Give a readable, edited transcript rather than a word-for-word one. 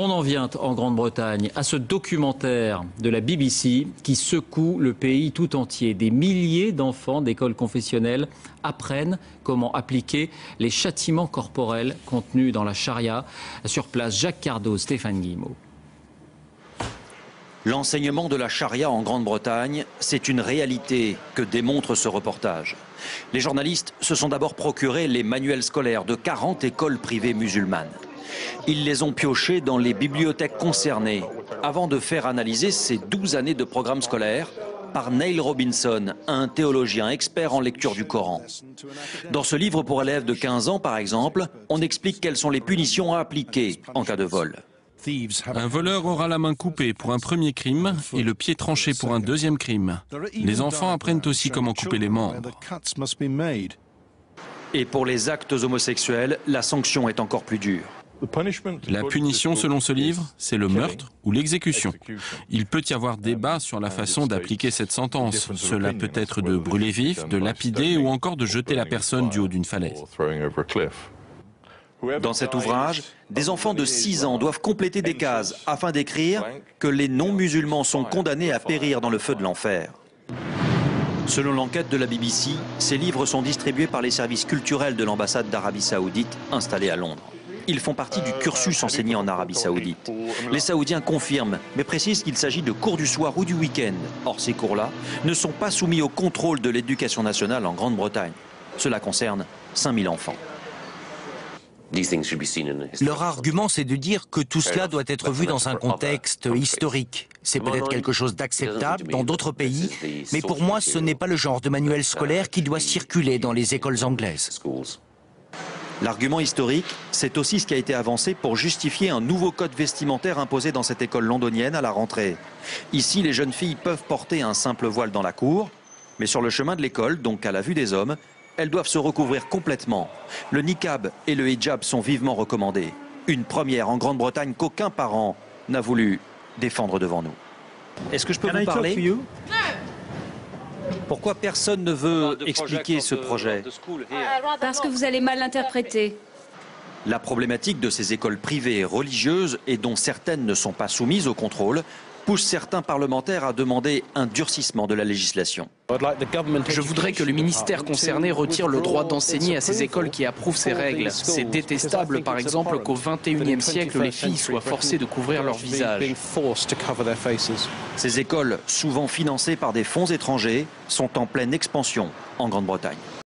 On en vient en Grande-Bretagne à ce documentaire de la BBC qui secoue le pays tout entier. Des milliers d'enfants d'écoles confessionnelles apprennent comment appliquer les châtiments corporels contenus dans la charia. Sur place, Jacques Cardot, Stéphane Guillemot. L'enseignement de la charia en Grande-Bretagne, c'est une réalité que démontre ce reportage. Les journalistes se sont d'abord procuré les manuels scolaires de 40 écoles privées musulmanes. Ils les ont piochés dans les bibliothèques concernées avant de faire analyser ces 12 années de programme scolaire par Neil Robinson, un théologien expert en lecture du Coran. Dans ce livre pour élèves de 15 ans, par exemple, on explique quelles sont les punitions à appliquer en cas de vol. Un voleur aura la main coupée pour un premier crime et le pied tranché pour un deuxième crime. Les enfants apprennent aussi comment couper les membres. Et pour les actes homosexuels, la sanction est encore plus dure. La punition selon ce livre, c'est le meurtre ou l'exécution. Il peut y avoir débat sur la façon d'appliquer cette sentence. Cela peut être de brûler vif, de lapider ou encore de jeter la personne du haut d'une falaise. Dans cet ouvrage, des enfants de 6 ans doivent compléter des cases afin d'écrire que les non-musulmans sont condamnés à périr dans le feu de l'enfer. Selon l'enquête de la BBC, ces livres sont distribués par les services culturels de l'ambassade d'Arabie Saoudite installée à Londres. Ils font partie du cursus enseigné en Arabie Saoudite. Les Saoudiens confirment, mais précisent qu'il s'agit de cours du soir ou du week-end. Or, ces cours-là ne sont pas soumis au contrôle de l'éducation nationale en Grande-Bretagne. Cela concerne 5000 enfants. Leur argument, c'est de dire que tout cela doit être vu dans un contexte historique. C'est peut-être quelque chose d'acceptable dans d'autres pays, mais pour moi, ce n'est pas le genre de manuel scolaire qui doit circuler dans les écoles anglaises. L'argument historique, c'est aussi ce qui a été avancé pour justifier un nouveau code vestimentaire imposé dans cette école londonienne à la rentrée. Ici, les jeunes filles peuvent porter un simple voile dans la cour, mais sur le chemin de l'école, donc à la vue des hommes, elles doivent se recouvrir complètement. Le niqab et le hijab sont vivement recommandés. Une première en Grande-Bretagne qu'aucun parent n'a voulu défendre devant nous. Est-ce que je peux vous parler ? Pourquoi personne ne veut expliquer ce projet ? Parce que vous allez mal l'interpréter. La problématique de ces écoles privées et religieuses, et dont certaines ne sont pas soumises au contrôle, pousse certains parlementaires à demander un durcissement de la législation. Je voudrais que le ministère concerné retire le droit d'enseigner à ces écoles qui approuvent ces règles. C'est détestable, par exemple, qu'au XXIe siècle, les filles soient forcées de couvrir leur visage. Ces écoles, souvent financées par des fonds étrangers, sont en pleine expansion en Grande-Bretagne.